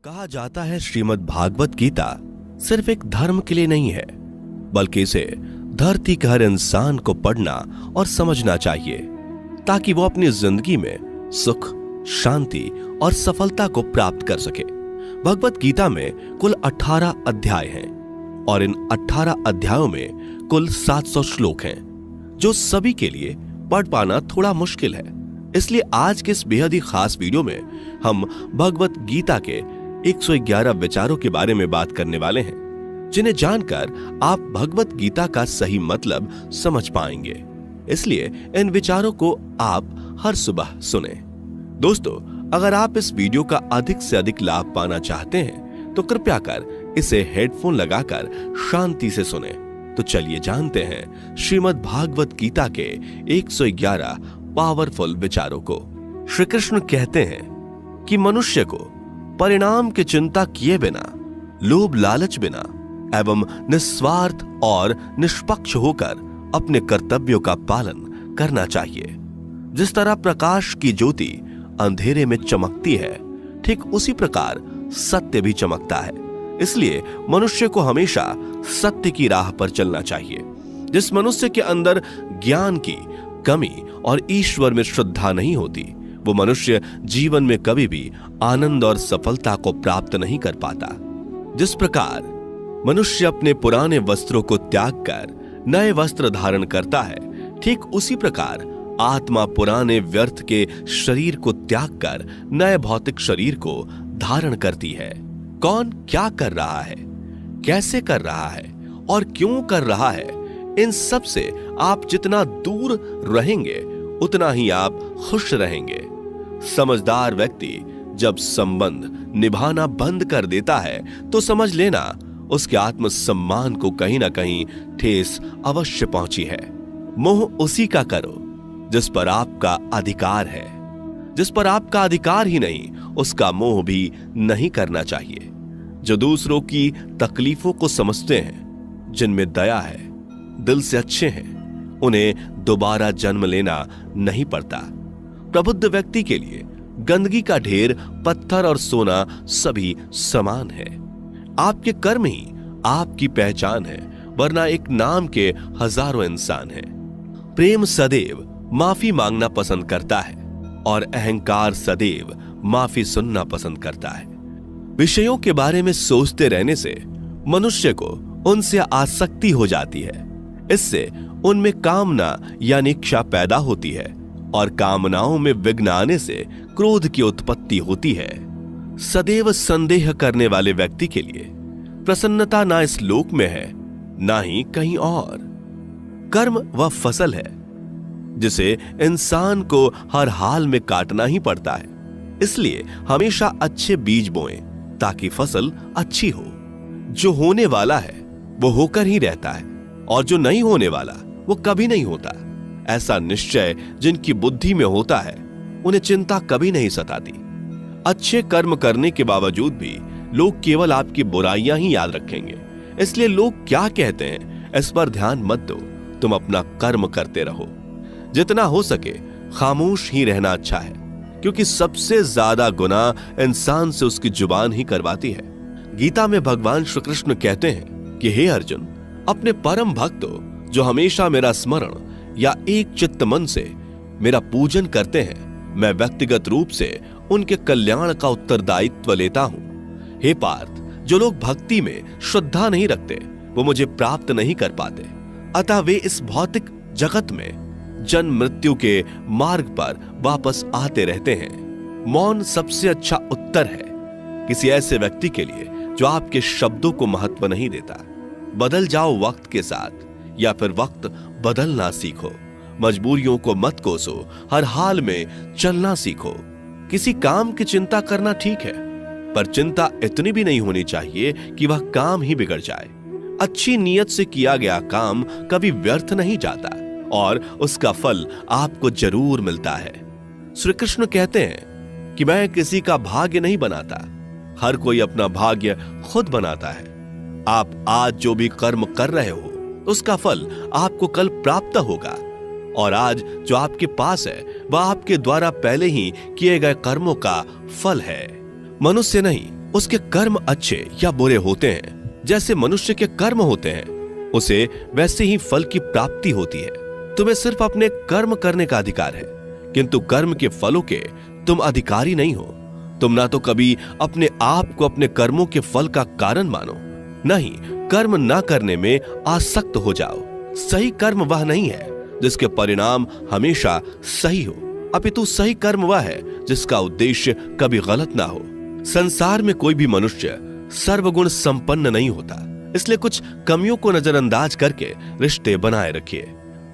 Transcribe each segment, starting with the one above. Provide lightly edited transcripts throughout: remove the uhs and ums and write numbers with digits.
कहा जाता है श्रीमद् भागवत गीता सिर्फ एक धर्म के लिए नहीं है, बल्कि इसे धरती के हर इंसान को पढ़ना और समझना चाहिए ताकि वो अपनी जिंदगी में सुख, शांति और सफलता को प्राप्त कर सके। भगवत गीता में कुल 18 अध्याय हैं और इन 18 अध्यायों में कुल 700 श्लोक हैं, जो सभी के लिए पढ़ पाना थोड़ा मुश्किल है। इसलिए आज के इस बेहद ही खास वीडियो में हम भगवत गीता के 111 विचारों के बारे में बात करने वाले हैं, जिन्हें जानकर आप भगवत गीता का सही मतलब समझ पाएंगे। इसलिए इन विचारों को आप हर सुबह सुने। दोस्तों, अगर आप इस वीडियो का अधिक से अधिक लाभ पाना चाहते हैं तो कृपया कर इसे हेडफोन लगाकर शांति से सुने। तो चलिए जानते हैं श्रीमद् भागवत गीता के 111 पावरफुल विचारों को। श्री कृष्ण कहते हैं कि मनुष्य को परिणाम की चिंता किए बिना, लोभ लालच बिना एवं निस्वार्थ और निष्पक्ष होकर अपने कर्तव्यों का पालन करना चाहिए। जिस तरह प्रकाश की ज्योति अंधेरे में चमकती है, ठीक उसी प्रकार सत्य भी चमकता है। इसलिए मनुष्य को हमेशा सत्य की राह पर चलना चाहिए। जिस मनुष्य के अंदर ज्ञान की कमी और ईश्वर में श्रद्धा नहीं होती, वो मनुष्य जीवन में कभी भी आनंद और सफलता को प्राप्त नहीं कर पाता। जिस प्रकार मनुष्य अपने पुराने वस्त्रों को त्याग कर नए वस्त्र धारण करता है, ठीक उसी प्रकार आत्मा पुराने व्यर्थ के शरीर को त्याग कर नए भौतिक शरीर को धारण करती है। कौन क्या कर रहा है, कैसे कर रहा है और क्यों कर रहा है, इन सब से आप जितना दूर रहेंगे उतना ही आप खुश रहेंगे। समझदार व्यक्ति जब संबंध निभाना बंद कर देता है तो समझ लेना उसके आत्मसम्मान को कहीं ना कहीं ठेस अवश्य पहुंची है। मोह उसी का करो जिस पर आपका अधिकार है। जिस पर आपका अधिकार ही नहीं, उसका मोह भी नहीं करना चाहिए। जो दूसरों की तकलीफों को समझते हैं, जिनमें दया है, दिल से अच्छे हैं, उन्हें दोबारा जन्म लेना नहीं पड़ता। प्रबुद्ध व्यक्ति के लिए गंदगी का ढेर, पत्थर और सोना सभी समान है। आपके कर्म ही आपकी पहचान है, वरना एक नाम के हजारों इंसान हैं। प्रेम सदैव माफी मांगना पसंद करता है और अहंकार सदैव माफी सुनना पसंद करता है। विषयों के बारे में सोचते रहने से मनुष्य को उनसे आसक्ति हो जाती है। इससे उनमें कामना यानी इच्छा पैदा होती है और कामनाओं में विघ्न आने से क्रोध की उत्पत्ति होती है। सदैव संदेह करने वाले व्यक्ति के लिए प्रसन्नता ना इस लोक में है, ना ही कहीं और। कर्म वह फसल है जिसे इंसान को हर हाल में काटना ही पड़ता है। इसलिए हमेशा अच्छे बीज बोएं ताकि फसल अच्छी हो। जो होने वाला है वो होकर ही रहता है और जो नहीं होने वाला वो कभी नहीं होता। ऐसा निश्चय जिनकी बुद्धि में होता है, उन्हें चिंता कभी नहीं सताती। अच्छे कर्म करने के बावजूद भी लोग केवल आपकी बुराइयां ही याद रखेंगे। इसलिए लोग क्या कहते हैं इस पर ध्यान मत दो, तुम अपना कर्म करते रहो। जितना हो सके खामोश ही रहना अच्छा है, क्योंकि सबसे ज्यादा गुनाह इंसान से उसकी जुबान ही करवाती है। गीता में भगवान श्री कृष्ण कहते हैं कि हे अर्जुन, अपने परम भक्तों जो हमेशा मेरा स्मरण या एक चित्त मन से मेरा पूजन करते हैं, मैं व्यक्तिगत रूप से उनके कल्याण का उत्तरदायित्व लेता हूं। हे पार्थ, जो लोग भक्ति में श्रद्धा नहीं रखते वो मुझे प्राप्त नहीं कर पाते। अतः वे इस भौतिक जगत में जन्म मृत्यु के मार्ग पर वापस आते रहते हैं। मौन सबसे अच्छा उत्तर है किसी ऐसे व्यक्ति के लिए जो आपके शब्दों को महत्व नहीं देता। बदल जाओ वक्त के साथ, या फिर वक्त बदलना सीखो। मजबूरियों को मत कोसो, हर हाल में चलना सीखो। किसी काम की चिंता करना ठीक है, पर चिंता इतनी भी नहीं होनी चाहिए कि वह काम ही बिगड़ जाए। अच्छी नीयत से किया गया काम कभी व्यर्थ नहीं जाता और उसका फल आपको जरूर मिलता है। श्री कृष्ण कहते हैं कि मैं किसी का भाग्य नहीं बनाता, हर कोई अपना भाग्य खुद बनाता है। आप आज जो भी कर्म कर रहे हो उसका फल आपको कल प्राप्त होगा, और आज जो आपके पास है वह आपके द्वारा पहले ही किए गए कर्मों का फल है। मनुष्य नहीं उसके कर्म अच्छे या बुरे होते हैं, जैसे मनुष्य के कर्म होते हैं, उसे वैसे ही फल की प्राप्ति होती है। तुम्हें सिर्फ अपने कर्म करने का अधिकार है, किंतु कर्म के फलों के तुम अधिकारी नहीं हो। तुम ना तो कभी अपने आप को अपने कर्मों के फल का कारण मानो, नहीं कर्म ना करने में आसक्त हो जाओ। सही कर्म वह नहीं है जिसके परिणाम हमेशा सही हो, अपितु सही कर्म वह है जिसका उद्देश्य कभी गलत ना हो। संसार में कोई भी मनुष्य सर्वगुण संपन्न नहीं होता, इसलिए कुछ कमियों को नजरअंदाज करके रिश्ते बनाए रखिए।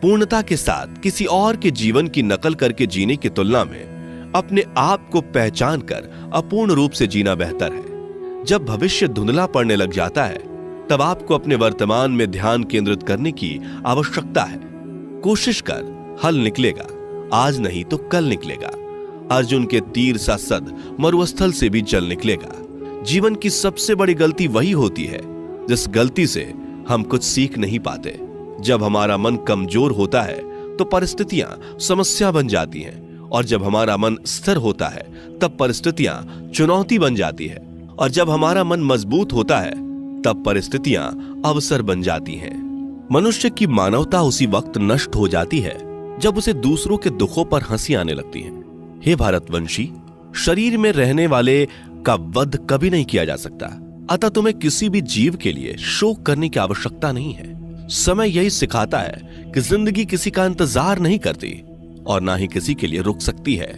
पूर्णता के साथ किसी और के जीवन की नकल करके जीने की तुलना में अपने आप को पहचान कर अपूर्ण रूप से जीना बेहतर है। जब भविष्य धुंधला पड़ने लग जाता है, तब आपको अपने वर्तमान में ध्यान केंद्रित करने की आवश्यकता है। कोशिश कर, हल निकलेगा, आज नहीं तो कल निकलेगा। अर्जुन के तीर सा सद मरुस्थल से भी जल निकलेगा। जीवन की सबसे बड़ी गलती वही होती है जिस गलती से हम कुछ सीख नहीं पाते। जब हमारा मन कमजोर होता है तो परिस्थितियां समस्या बन जाती हैं, और जब हमारा मन स्थिर होता है तब परिस्थितियां चुनौती बन जाती है, और जब हमारा मन मजबूत होता है तब परिस्थितियां अवसर बन जाती हैं। मनुष्य की मानवता उसी वक्त नष्ट हो जाती है जब उसे दूसरों के दुखों पर हंसी आने लगती है। हे भारतवंशी, शरीर में रहने वाले का वध कभी नहीं किया जा सकता, अतः तुम्हें किसी भी जीव के लिए शोक करने की आवश्यकता नहीं है। समय यही सिखाता है कि जिंदगी किसी का इंतजार नहीं करती और ना ही किसी के लिए रुक सकती है।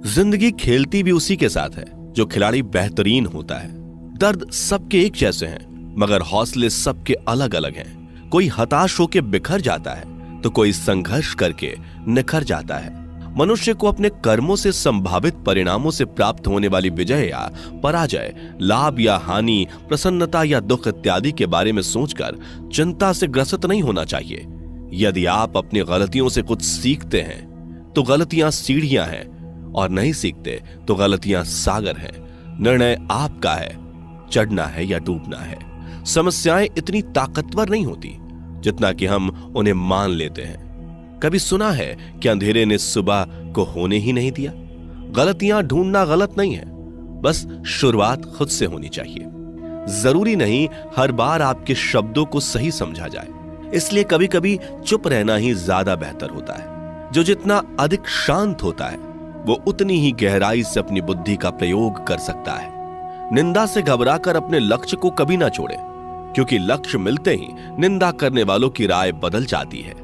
जिंदगी खेलती भी उसी के साथ है जो खिलाड़ी बेहतरीन होता है। दर्द सबके एक जैसे हैं, मगर हौसले सबके अलग अलग हैं। कोई हताश होकर बिखर जाता है तो कोई संघर्ष करके निखर जाता है। मनुष्य को अपने कर्मों से संभावित परिणामों से प्राप्त होने वाली विजय या पराजय, लाभ या हानि, प्रसन्नता या दुख इत्यादि के बारे में सोचकर चिंता से ग्रसित नहीं होना चाहिए। यदि आप अपनी गलतियों से कुछ सीखते हैं तो गलतियां सीढ़ियां हैं, और नहीं सीखते तो गलतियां सागर हैं। निर्णय आपका है, चढ़ना है या डूबना है। समस्याएं इतनी ताकतवर नहीं होती जितना कि हम उन्हें मान लेते हैं। कभी सुना है कि अंधेरे ने सुबह को होने ही नहीं दिया? गलतियां ढूंढना गलत नहीं है, बस शुरुआत खुद से होनी चाहिए। जरूरी नहीं हर बार आपके शब्दों को सही समझा जाए, इसलिए कभी कभी चुप रहना ही ज्यादा बेहतर होता है। जो जितना अधिक शांत होता है वो उतनी ही गहराई से अपनी बुद्धि का प्रयोग कर सकता है। निंदा से घबराकर अपने लक्ष्य को कभी ना छोड़े, क्योंकि लक्ष्य मिलते ही निंदा करने वालों की राय बदल जाती है।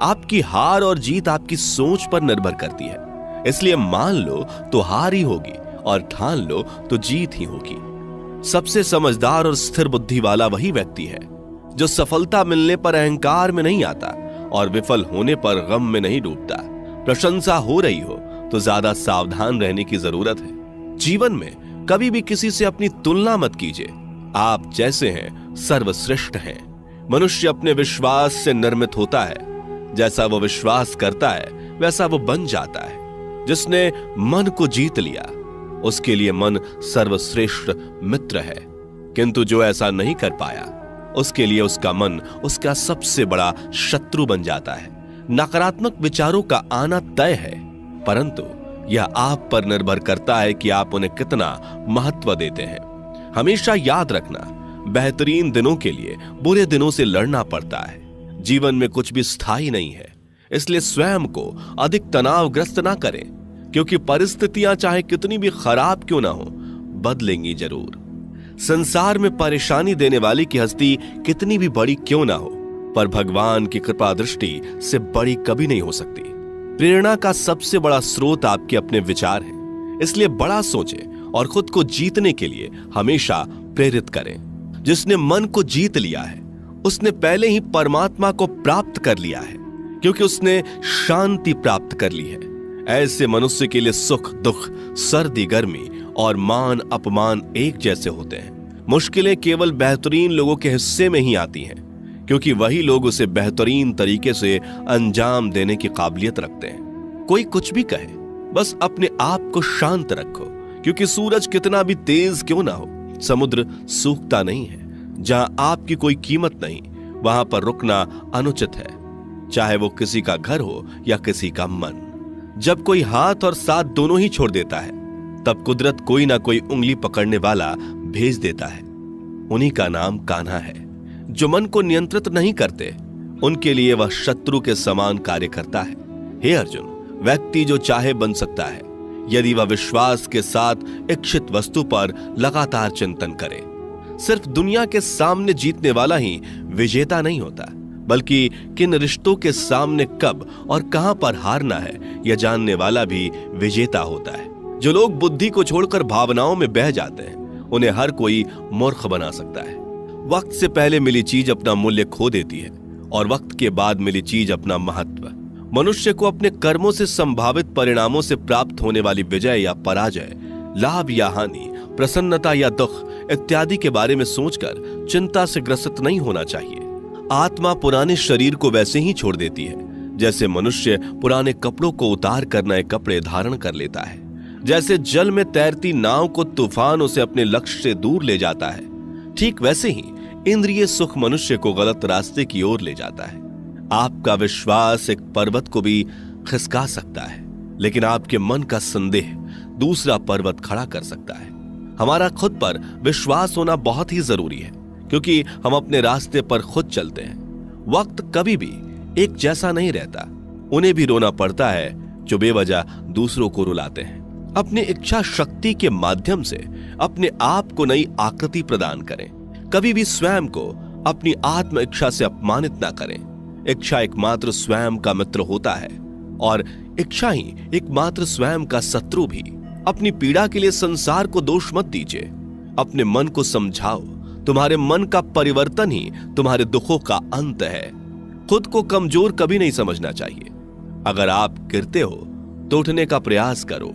आपकी हार और जीत आपकी सोच पर निर्भर करती है, इसलिए मान लो तो हार ही होगी और ठान लो तो जीत ही होगी। सबसे समझदार और स्थिर बुद्धि वाला वही व्यक्ति है जो सफलता मिलने पर अहंकार में नहीं आता और विफल होने पर गम में नहीं डूबता। प्रशंसा हो रही हो तो ज्यादा सावधान रहने की जरूरत है। जीवन में कभी भी किसी से अपनी तुलना मत कीजिए। आप जैसे हैं सर्वश्रेष्ठ हैं। मनुष्य अपने विश्वास से निर्मित होता है। जैसा वो विश्वास करता है वैसा वो बन जाता है। जिसने मन को जीत लिया उसके लिए मन सर्वश्रेष्ठ मित्र है, किंतु जो ऐसा नहीं कर पाया उसके लिए उसका मन उसका सबसे बड़ा शत्रु बन जाता है। नकारात्मक विचारों का आना तय है, परंतु यह आप पर निर्भर करता है कि आप उन्हें कितना महत्व देते हैं। हमेशा याद रखना, बेहतरीन दिनों के लिए बुरे दिनों से लड़ना पड़ता है। जीवन में कुछ भी स्थायी नहीं है, इसलिए स्वयं को अधिक तनावग्रस्त ना करें, क्योंकि परिस्थितियां चाहे कितनी भी खराब क्यों ना हो, बदलेंगी जरूर। संसार में परेशानी देने वाली की हस्ती कितनी भी बड़ी क्यों ना हो, पर भगवान की कृपा दृष्टि से बड़ी कभी नहीं हो सकती। प्रेरणा का सबसे बड़ा स्रोत आपके अपने विचार हैं, इसलिए बड़ा सोचें और खुद को जीतने के लिए हमेशा प्रेरित करें। जिसने मन को जीत लिया है उसने पहले ही परमात्मा को प्राप्त कर लिया है, क्योंकि उसने शांति प्राप्त कर ली है। ऐसे मनुष्य के लिए सुख दुख, सर्दी गर्मी और मान अपमान एक जैसे होते हैं। मुश्किलें केवल बेहतरीन लोगों के हिस्से में ही आती हैं, क्योंकि वही लोग उसे बेहतरीन तरीके से अंजाम देने की काबिलियत रखते हैं। कोई कुछ भी कहे, बस अपने आप को शांत रखो, क्योंकि सूरज कितना भी तेज क्यों ना हो, समुद्र सूखता नहीं है। जहां आपकी कोई कीमत नहीं, वहां पर रुकना अनुचित है, चाहे वो किसी का घर हो या किसी का मन। जब कोई हाथ और साथ दोनों ही छोड़ देता है तब कुदरत कोई ना कोई उंगली पकड़ने वाला भेज देता है। उन्हीं का नाम कान्हा है। जो मन को नियंत्रित नहीं करते, उनके लिए वह शत्रु के समान कार्य करता है। हे अर्जुन, व्यक्ति जो चाहे बन सकता है यदि वह विश्वास के साथ इच्छित वस्तु पर लगातार चिंतन करे। सिर्फ दुनिया के सामने जीतने वाला ही विजेता नहीं होता, बल्कि किन रिश्तों के सामने कब और कहां पर हारना है यह जानने वाला भी विजेता होता है। जो लोग बुद्धि को छोड़कर भावनाओं में बह जाते हैं, उन्हें हर कोई मूर्ख बना सकता है। वक्त से पहले मिली चीज अपना मूल्य खो देती है और वक्त के बाद मिली चीज अपना महत्व। मनुष्य को अपने कर्मों से संभावित परिणामों से प्राप्त होने वाली विजय या पराजय, लाभ या हानि, प्रसन्नता या दुख इत्यादि के बारे में सोचकर चिंता से ग्रसित नहीं होना चाहिए। आत्मा पुराने शरीर को वैसे ही छोड़ देती है जैसे मनुष्य पुराने कपड़ों को उतार कर नए कपड़े धारण कर लेता है। जैसे जल में तैरती नाव को तूफान उसे अपने लक्ष्य से दूर ले जाता है, ठीक वैसे ही इंद्रिय सुख मनुष्य को गलत रास्ते की ओर ले जाता है। आपका विश्वास एक पर्वत को भी खिसका सकता है, लेकिन आपके मन का संदेह दूसरा पर्वत खड़ा कर सकता है। हमारा खुद पर विश्वास होना बहुत ही जरूरी है, क्योंकि हम अपने रास्ते पर खुद चलते हैं। वक्त कभी भी एक जैसा नहीं रहता। उन्हें भी रोना पड़ता है जो बेवजह दूसरों को रुलाते हैं। अपनी इच्छा शक्ति के माध्यम से अपने आप को नई आकृति प्रदान करें। कभी भी स्वयं को अपनी आत्म इच्छा से अपमानित ना करें। इच्छा एकमात्र स्वयं का मित्र होता है और इच्छा ही एकमात्र स्वयं का शत्रु भी। अपनी पीड़ा के लिए संसार को दोष मत दीजिए, अपने मन को समझाओ। तुम्हारे मन का परिवर्तन ही तुम्हारे दुखों का अंत है। खुद को कमजोर कभी नहीं समझना चाहिए। अगर आप गिरते हो तो उठने का प्रयास करो,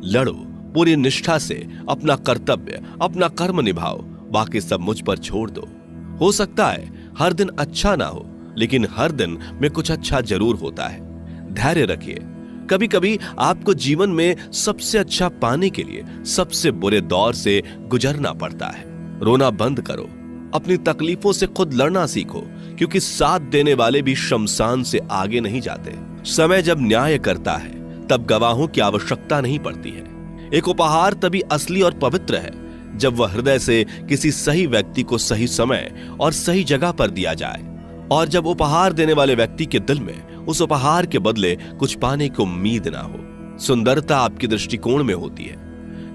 लड़ो, पूरी निष्ठा से अपना कर्तव्य, अपना कर्म निभाओ, बाकी सब मुझ पर छोड़ दो। हो सकता है हर दिन अच्छा ना हो, लेकिन हर दिन में कुछ अच्छा जरूर होता है। धैर्य रखिए। कभी कभी आपको जीवन में सबसे अच्छा पाने के लिए सबसे बुरे दौर से गुजरना पड़ता है। रोना बंद करो, अपनी तकलीफों से खुद लड़ना सीखो, क्योंकि साथ देने वाले भी शमशान से आगे नहीं जाते। समय जब न्याय करता है तब गवाहों की आवश्यकता नहीं पड़ती है। एक उपहार तभी असली और पवित्र है जब वह हृदय से किसी सही व्यक्ति को सही समय और सही जगह पर दिया जाए, और जब उपहार देने वाले व्यक्ति के दिल में उस उपहार के बदले कुछ पाने की उम्मीद ना हो। सुंदरता आपके दृष्टिकोण में होती है।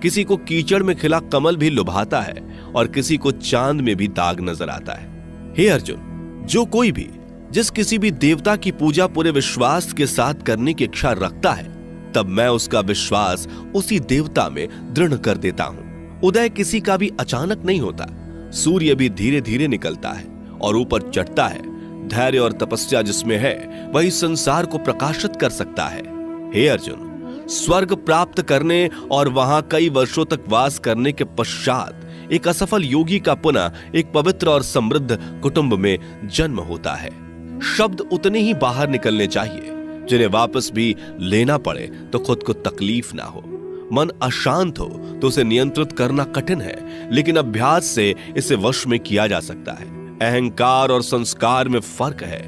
किसी को कीचड़ में खिला कमल भी लुभाता है और किसी को चांद में भी दाग नजर आता है। हे अर्जुन, जो कोई भी जिस किसी भी देवता की पूजा पूरे विश्वास के साथ करने की इच्छा रखता है, तब मैं उसका विश्वास उसी देवता में दृढ़ कर देता हूं। उदय किसी का भी अचानक नहीं होता। सूर्य भी धीरे धीरे निकलता है और ऊपर चढ़ता है। धैर्य और तपस्या जिसमें है वही संसार को प्रकाशित कर सकता है। हे अर्जुन, स्वर्ग प्राप्त करने और वहां कई वर्षों तक वास करने के पश्चात एक असफल योगी का पुनः एक पवित्र और समृद्ध कुटुंब में जन्म होता है। शब्द उतने ही बाहर निकलने चाहिए जिन्हें वापस भी लेना पड़े तो खुद को तकलीफ ना हो। मन अशांत हो तो उसे नियंत्रित करना कठिन है, लेकिन अभ्यास से इसे वश में किया जा सकता है। अहंकार और संस्कार में फर्क है।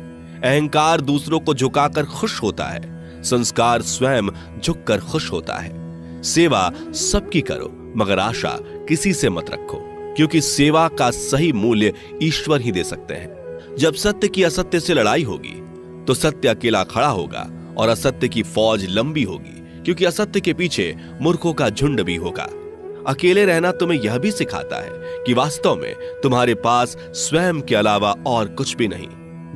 अहंकार दूसरों को झुकाकर खुश होता है, संस्कार स्वयं झुककर खुश होता है। सेवा सबकी करो, मगर आशा किसी से मत रखो, क्योंकि सेवा का सही मूल्य ईश्वर ही दे सकते हैं। जब सत्य की असत्य से लड़ाई होगी तो सत्य अकेला खड़ा होगा और असत्य की फौज लंबी होगी, क्योंकि असत्य के पीछे मूर्खों का झुंड भी होगा। अकेले रहना तुम्हें यह भी सिखाता है कि वास्तव में तुम्हारे पास स्वयं के अलावा और कुछ भी नहीं।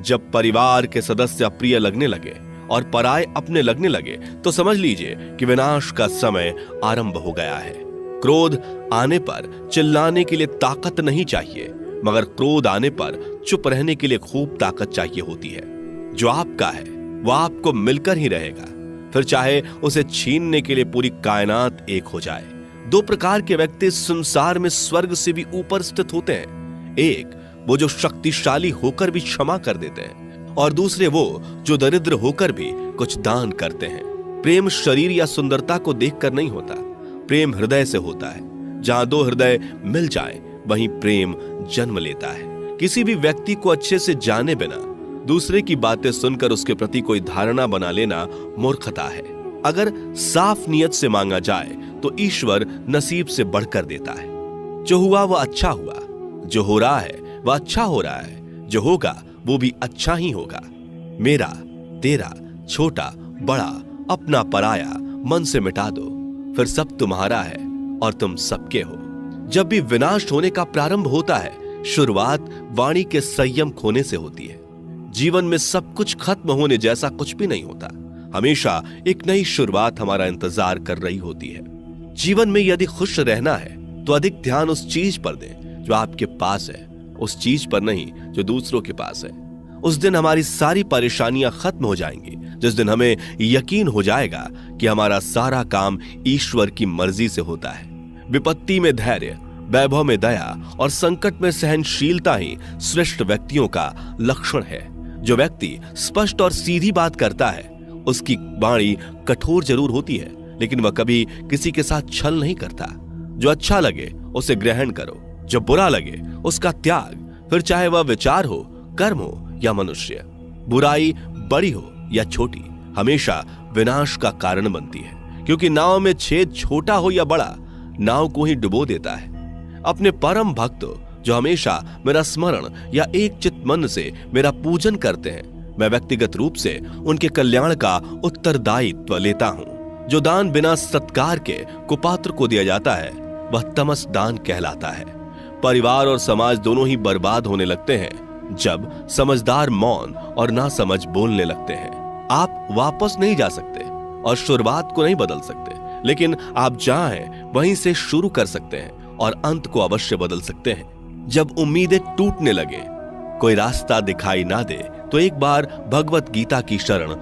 जब परिवार के सदस्य अप्रिय लगने लगे और पराये अपने लगने लगे तो समझ लीजिए कि विनाश का समय आरंभ हो गया है। क्रोध आने पर चिल्लाने के लिए ताकत नहीं चाहिए, मगर क्रोध आने पर चुप रहने के लिए खूब ताकत चाहिए होती है। जो आपका है वह आपको मिलकर ही रहेगा, फिर चाहे उसे छीनने के लिए पूरी कायनात एक हो जाए। दो प्रकार के व्यक्ति संसार में स्वर्ग से भी ऊपर स्थित होते हैं। एक वो जो शक्तिशाली होकर भी क्षमा कर देते हैं, और दूसरे वो जो दरिद्र होकर भी कुछ दान करते हैं। प्रेम शरीर या सुंदरता को देखकर नहीं होता, प्रेम हृदय से होता है। जहां दो हृदय मिल जाएं, वहीं प्रेम जन्म लेता है। किसी भी व्यक्ति को अच्छे से जाने बिना दूसरे की बातें सुनकर उसके प्रति कोई धारणा बना लेना मूर्खता है। अगर साफ नियत से मांगा जाए तो ईश्वर नसीब से बढ़कर देता है। जो हुआ वह अच्छा हुआ, जो हो रहा है वह अच्छा हो रहा है, जो होगा वो भी अच्छा ही होगा। मेरा, तेरा, छोटा, बड़ा, अपना, पराया मन से मिटा दो, फिर सब तुम्हारा है और तुम सबके हो। जब भी विनाश होने का प्रारंभ होता है, शुरुआत वाणी के संयम खोने से होती है। जीवन में सब कुछ खत्म होने जैसा कुछ भी नहीं होता। हमेशा एक नई शुरुआत हमारा इंतजार कर रही होती है। जीवन में यदि खुश रहना है तो अधिक ध्यान उस चीज पर दें जो आपके पास है, उस चीज पर नहीं जो दूसरों के पास है। उस दिन हमारी सारी परेशानियां खत्म हो जाएंगी, जिस दिन हमें यकीन हो जाएगा कि हमारा सारा काम ईश्वर की मर्जी से होता है। विपत्ति में धैर्य, वैभव में दया और संकट में सहनशीलता ही श्रेष्ठ व्यक्तियों का लक्षण है। जो व्यक्ति स्पष्ट और सीधी बात करता है, उसकी वाणी कठोर जरूर होती है, लेकिन वह कभी किसी के साथ छल नहीं करता। जो अच्छा लगे उसे ग्रहण करो, जो बुरा लगे उसका त्याग, फिर चाहे वह विचार हो, कर्म हो या मनुष्य। बुराई बड़ी हो या छोटी हमेशा विनाश का कारण बनती है, क्योंकि नाव में छेद छोटा हो या बड़ा, नाव को ही डुबो देता है। अपने परम भक्त जो हमेशा मेरा स्मरण या एक चित्त मन से मेरा पूजन करते हैं, मैं व्यक्तिगत रूप से उनके कल्याण का उत्तरदायित्व लेता हूं। जो दान बिना सत्कार के कुपात्र को दिया जाता है वह तमस दान कहलाता है। परिवार और समाज दोनों ही बर्बाद होने लगते हैं जब समझदार मौन और नासमझ बोलने लगते हैं। आप वापस नहीं जा सकते और शुरुआत को नहीं बदल सकते, लेकिन आप जहां हैं वहीं से शुरू कर सकते हैं और अंत को अवश्य बदल सकते हैं। जब उम्मीदें टूटने लगे, कोई रास्ता दिखाई ना दे, तो एक बार भगवत गीता की शरण